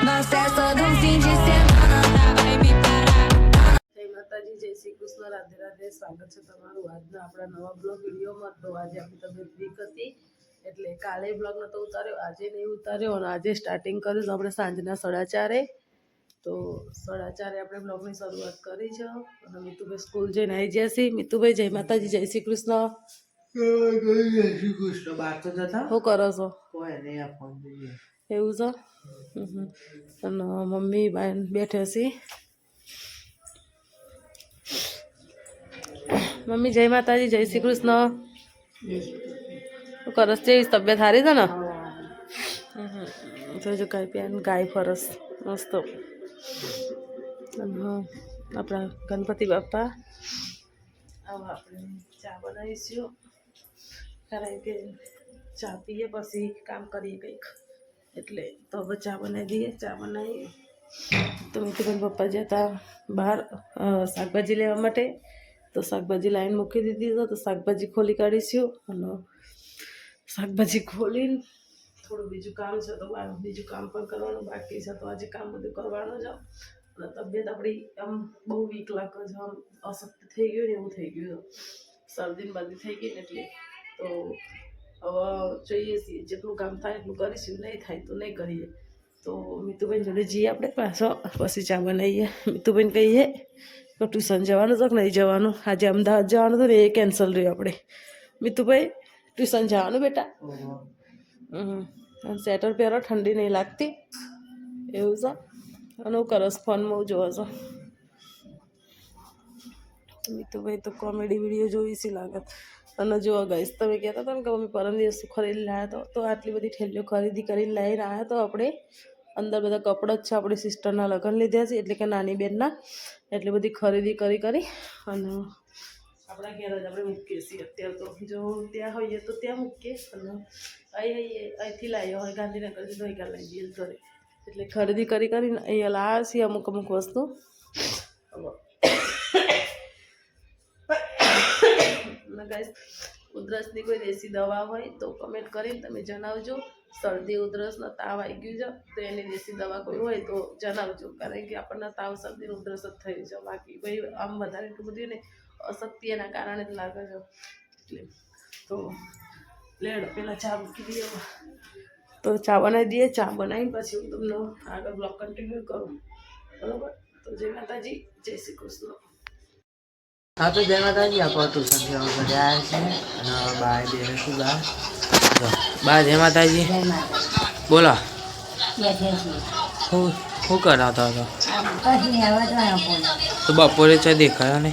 Nós festa do fim de semana, tá? Vai me parar. જય માતાજી, જય શ્રી કૃષ્ણ, રાધે રાધે. સ્વાગત છે તમારું આજના આપણા નવા બ્લોગ વિડીયોમાં. તો આજે આપણી તબિયત વીક હતી એટલે કાલે બ્લોગ નહોતો ઉતાર્યો, આજે નહીં ઉતાર્યો અને આજે સ્ટાર્ટિંગ કર્યું આપણે સાંજના 4:30. તો 4:30 આપણે બ્લોગની શરૂઆત કરી છે અને મિતુભાઈ સ્કૂલ જઈને આવી ગયા છે. મિતુભાઈ જય માતાજી, જય શ્રી કૃષ્ણ. જય શ્રી કૃષ્ણ. બહાર તો જતા શું કરો છો? કોઈ નહીં, આ ફોન જોઈએ. એવું છે. અને મમ્મી બાય બેઠે છે. મમ્મી જય માતાજી, જય શ્રી કૃષ્ણ. શું કરસ છે? તબિયત સારી છે ને? જોજો ગાય પ્યાન ગાય ફરસ મસ્ત. આપણા ગણપતિ બાપા આવો આપણે ચા બનાવીશું, કારણ કે ચા પીએ પછી કામ કરીએ કંઈક, એટલે તો હવે ચા બનાવી દઈએ. ચા બનાવી તો મિતુભાઈ પપ્પા જતા બહાર શાકભાજી લેવા માટે, તો શાકભાજી લાઈન મૂકી દીધી. તો શાકભાજી ખોલી કાઢીશું અને શાકભાજી ખોલીને થોડું બીજું કામ છે તો બીજું કામ પણ કરવાનું બાકી છે. તો આજે કામ બધું કરવાનું છે. અને તબિયત આપણી આમ બહુ વીક લાગે છે, આમ અશક્તિ થઈ ગયું ને એવું થઈ ગયું, શરદી બધી થઈ ગઈ ને એટલે. તો હવે જોઈએ છીએ જેટલું કામ થાય એટલું કરીશું, નહીં થાય તો નહીં કરીએ. તો મિતુભાઈ જોડે જઈએ આપણે પાછો, પછી ચા બનાવીએ. મિતુભાઈને કહીએ તો ટ્યુશન જવાનું છે કે નહીં જવાનું? આજે અમદાવાદ જવાનું હતું ને એ કેન્સલ રહ્યું આપણે. મિતુભાઈ ટ્યુશન જવાનું બેટા? સ્વેટર પહેરો, ઠંડી નહીં લાગતી એવું છે. અને હું કરસ ફોનમાં જોવો છો? મિતુભાઈ તો કોમેડી વિડીયો જોઈ છે લાગે. અને જો ગાઈસ તમે કહેતા હતા ને કે મમ્મી પરમ દિવસ ખરીદી લાવ્યા તો આટલી બધી ઠેલીઓ ખરીદી કરીને લઈને આવ્યા. તો આપણે અંદર બધા કપડાં જ છે, આપણી સિસ્ટરના લગ્ન લીધા છે એટલે કે નાની બેનના, એટલી બધી ખરીદી કરી અને આપણા ઘેર જ આપણે મૂકીએ છીએ અત્યારે. તો જો ત્યાં હોઈએ તો ત્યાં મૂકીએ અને અહીંથી લાવીએ હોય ગાંધીનગરથી તો અહીં લાવી દઈએ ઘરે. એટલે ખરીદી કરીને અહીંયા લાવ્યા છીએ અમુક વસ્તુ. ગાઈસ ઉધરસની કોઈ દેશી દવા હોય તો કમેન્ટ કરીને તમે જણાવજો. શરદી ઉધરસનો તાવ આવી ગયું છે તો એની દેશી દવા કોઈ હોય તો જણાવજો, કારણ કે આપણને તાવ શરદી ઉધરસ જ થયું છે. બાકી ભાઈ આમ વધારે એટલું બધું ને અશક્તિ એના કારણે જ લાગે છે. એટલે તો લેડ પેલા ચા મૂકી દઈએ. તો ચા બનાવી દઈએ. ચા બનાવીને પછી હું તમને આગળ બ્લોગ કન્ટિન્યુ કરું, બરાબર? તો જય માતાજી, જય શ્રી કૃષ્ણ. હા તો જય માતાજી. આપણે ટ્યુશન જવા ગયા છે અને બાય બેન શું ગા બા જય માતાજી બોલો. શું કરાવતો હતો? તો બપોરે ચા દેખાયો ને?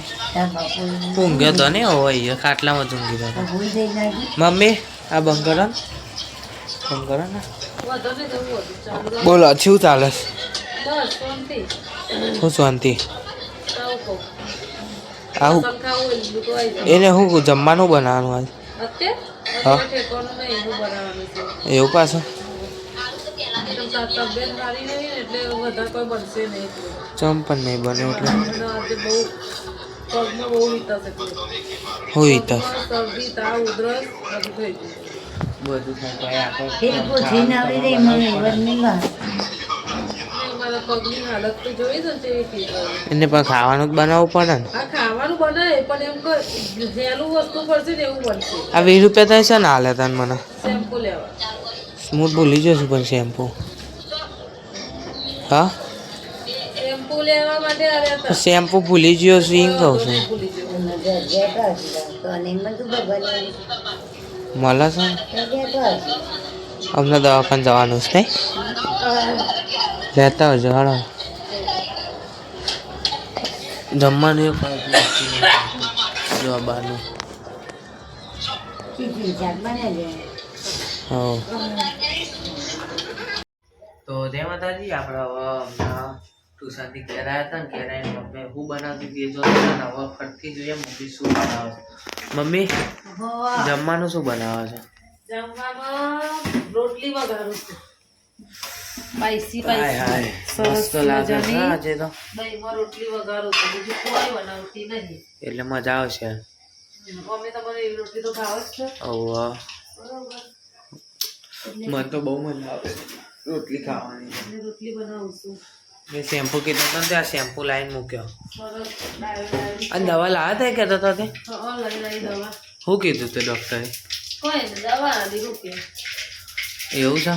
ઊંઘ્યો તો ને? હવે ખાટલામાં જ ઊંઘી રહ્યો. મમ્મી આ બંધ કરો ને. બોલો શું ચાલે? શું શાંતિ? આવું એને શું જમવાનું બનાવવાનું આજ? હા એવું પાછું ચમ પણ નહીં બને એટલે હું ઈતા બધું એને પણ ખાવાનું જ બનાવવું પડે ને. ખાવાનું બનાવે પણ એમ સહેલું વસ્તુ પડશે ને એવું બનશે. આ 20 રૂપિયા થાય છે ને હાલે તને મને શેમ્પુ લેવા. હું ભૂલી જશું પણ શેમ્પુ. હા શેમ્પુ લેવા માટે શેમ્પુ ભૂલી ગયો છું એમ કહું છું. મળે છે અમને દવાખાને જવાનું છે નહીં? રહેતા હોજો હાડો. જમવાનું એ જવાબાનું તો જય માતાજી. આપણે હવે ટ્યુશનથી ઘેર આવ્યા હતા ને, ઘેર આવીને મમ્મી શું બનાવતી હતી જો હવે ફરતી જોઈએ મમ્મી શું બનાવે છે. મમ્મી જમવાનું શું બનાવે છે? જમવામાં રોટલી વઘારું છું. સ્પાઈસી મસ્ત લાગે છે આજે તો. દહીંમાં રોટલી વઘારું છું, બીજું કોઈ બનાવતી નહીં. એટલે મજા આવશે. મમ્મી તમારે એવી રોટલી તો ભાવ જ છે. મને તો બહુ મજા આવે. રોટલી ખાવાની છે. અને રોટલી બનાવું છું. મેં શેમ્પુ કીધું તો ત્યાં શેમ્પુ લાઈન મૂક્યો સરસ ડાયો અને દવા લાવ્યા હતા કહેતો હતો તે લઈ દવા શું કીધું તે ડૉક્ટરે કોઈ ને દવા નથી રૂપિયા એવું છે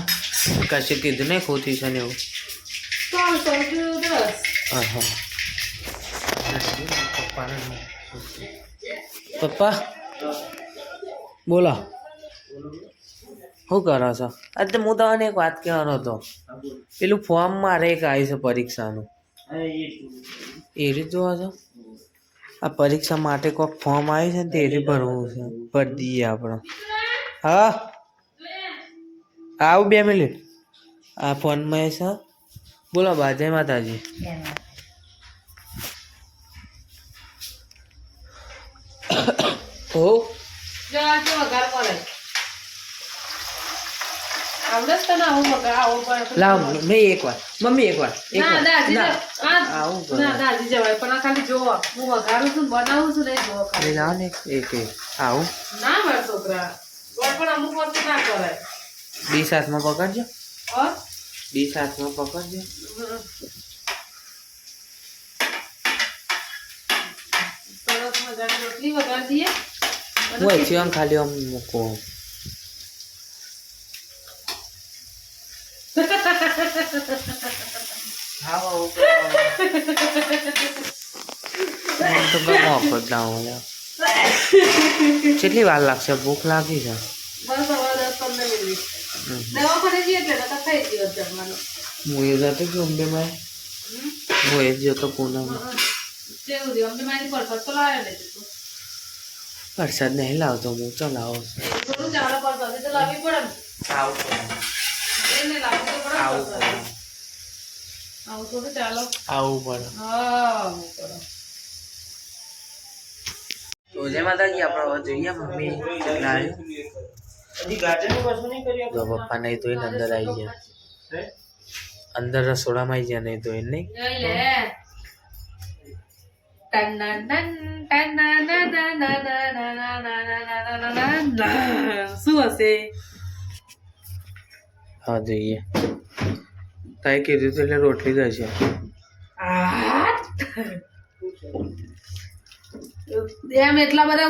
કશું કીધું નહીં ખોટી છે ને એવું 310 હા હા પપ્પા બોલો શું કરો છો આજે હું તમને એક વાત કહેવાનો હતો પેલું ફોર્મ મારે એક આવ્યું છે પરીક્ષાનું એ રીતે જોવા છો આ પરીક્ષા માટે કોઈક ફોર્મ આવ્યું છે ને તે રીતે ભરવું છે ભરી દઈએ આપણે હા આવું 2 મિનિટ આ ફોનમાં છે બોલો બા જય માતાજી હો જો આ કે વઘાર પડે આવડે છે ને આવું વઘાર આવું પડે લાવ મેં એકવાર મમ્મી એકવાર ના દાદી ના આવું આવું ના દાદી જવાય પણ આ ખાલી જોવો હું વઘારું છું બનાવું છું નહીં જોવો ખાલી લાવ ને એક આવું ના મારા છોકરા ગોળ પણ અમુક વસ્તુ ના કરાય 20 હાથમાં પકડજો હો 20 હાથમાં પકડજો સરસ મજાની રોટલી વઘાર દઈએ હું અહીંથી આમ ખાલી આમ મૂકો હા તો મોફત ના હોય કેટલી વાર લાગશે ભૂખ લાગી છે બસ હવે 10-15 મિનિટ દવાખાને જઈએ એટલે તો થઈ ગયો જમવાનું હું એ જતો કે અંબેમાં હું એ જ જતો પૂનમ કેવું રહ્યું અમને મારી પર તો લાવ્યો ને તું વરસાદ નહીં લાવતો હું ચલાવો થોડું ચાલો પર તો લાવવી પડે ને આવું એને લાવવું તો પડે આવું આવું થોડું ચાલો આવું પડે હા તો જય માતાજી આપણે હવે જોઈએ મમ્મી લાવ્યું તો પપ્પા નહીં તો એને અંદર આવી ગયા અંદર રસોડામાં આવી ગયા નહીં તો એને નહીં લઈ લે શું હશે હા જોઈએ તાઈ કીધું હતું એટલે રોટલી જ હશે એમ એટલા બધા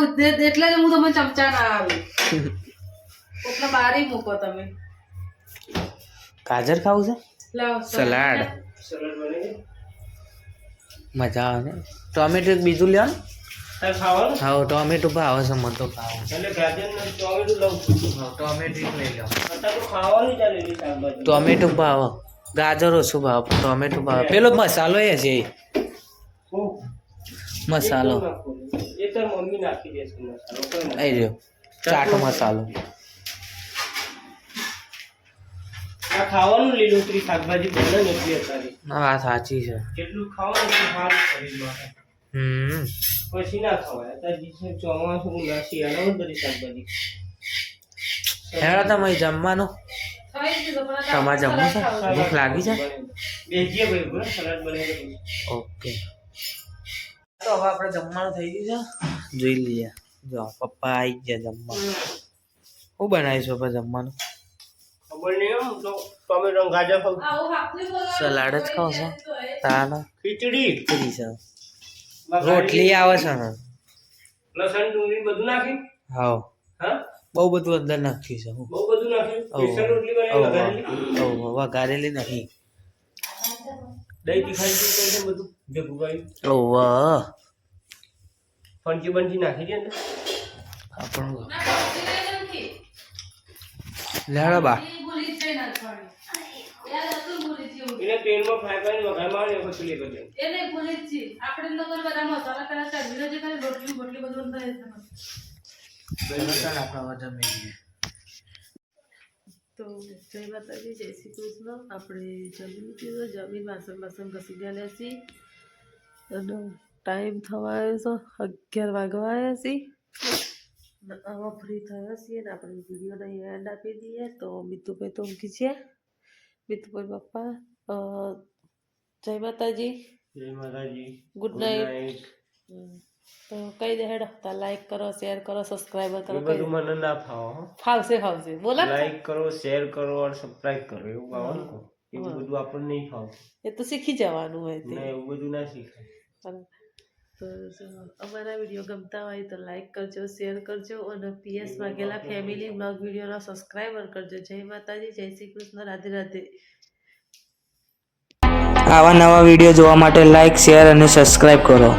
એટલે જ હું તમે ચમચા ના આવી એટલા બારી મૂકો તમે ગાજર ખાવું છે લાવ સલાડ મજા આવે ને ટોમેટો એક બીજું લ્યો ને હા ટોમેટો ભાવે છે મને તો ભાવે ટોમેટો એક લઈ લો ટોમેટો ભાવે ગાજર ઓછું ભાવે પણ ટોમેટો ભાવે પેલો મસાલો એ છે મસાલો આવી રહ્યો ચાટ મસાલો ખાવાનું લીલોતરી શાકભાજી બને ને એટલી અત્યારે વાત સાચી છે જેટલું ખાવાનું એટલું સારું શરીર માટે પછી ના ખવાય અત્યારે ચોમાસું શિયાળામાં બધી શાકભાજી હેડો તમે જમવાનું તમારે જમવું છે ભૂખ લાગી છે બેજીએ ભાઈ બરાબર સલાડ બનાવી ઓકે તો હવે આપણે જમવાનું થઈ ગયું છે જોઈ લઈએ જો પપ્પા આવી ગયા જમવા શું બનાવીશું આપણે જમવાનું ખબર નહીં આમ તો ટોમેટો ગાજર ખાવ સલાડ જ ખાવ છો તાનો ખીચડી ખીચડી છે રોટલી આવે છે ને લસણ ડુંગળી બધું નાખી હા હા બહુ બધું અંદર નાખ્યું છે હું બહુ બધું નાખ્યું સ્પેશિયલ રોટલી બનાવી વઘારેલી વઘારેલી નહીં દહીં તીખાઈ છે બધું ભેગું કર્યું ઓવ ફણકી બંકી નાખી દે ને આપણું લેડો બા એને તેલમાં ફ્રાય કરીને વઘાર મારે પછી લે કરી એને ભૂલી જ છે આપણે લોકો બધા મસાલા પેલા ચરબીનો જે કરે રોટલી બધું અંદર તો જય માતાજી જય શ્રી કૃષ્ણ આપણે જમી લીધું જમીન વાસણ ઘસી ગયા છીએ અને ટાઈમ થવા આવ્યો છે 11 વાગવા આવ્યા છીએ હવે ફ્રી થયા છીએ ને આપણે વિડીયોને એન્ડ આપી દઈએ તો મિતુભાઈ તો ઊંઘી છે મિતુભાઈ પપ્પા જય માતાજી જય માતાજી ગુડ નાઇટ તો કહી દે હેડો તા લાઈક કરો શેર કરો સબસ્ક્રાઈબર કરો એ બધું મને ના ફાવો હો. ફાવશે ફાવશે બોલો ને. લાઈક કરો શેર કરો અને સબસ્ક્રાઇબ કરો એવું ગાવાનું કહો. એવું બધું આપણને નહીં ફાવતું. એ તો શીખી જવાનું હોય તે ના એવું બધું ના શીખાય. તો જો અમારા વિડીયો ગમતા હોય તો લાઈક કરજો શેર કરજો અને પીએસ વાઘેલા ફેમિલી બ્લોગ વિડીયોનો સબસ્ક્રાઈબર કરજો. જય માતાજી, જય શ્રી કૃષ્ણ, રાધે રાધે. આવા નવા વિડીયો જોવા માટે લાઈક શેર અને સબસ્ક્રાઈબ કરો.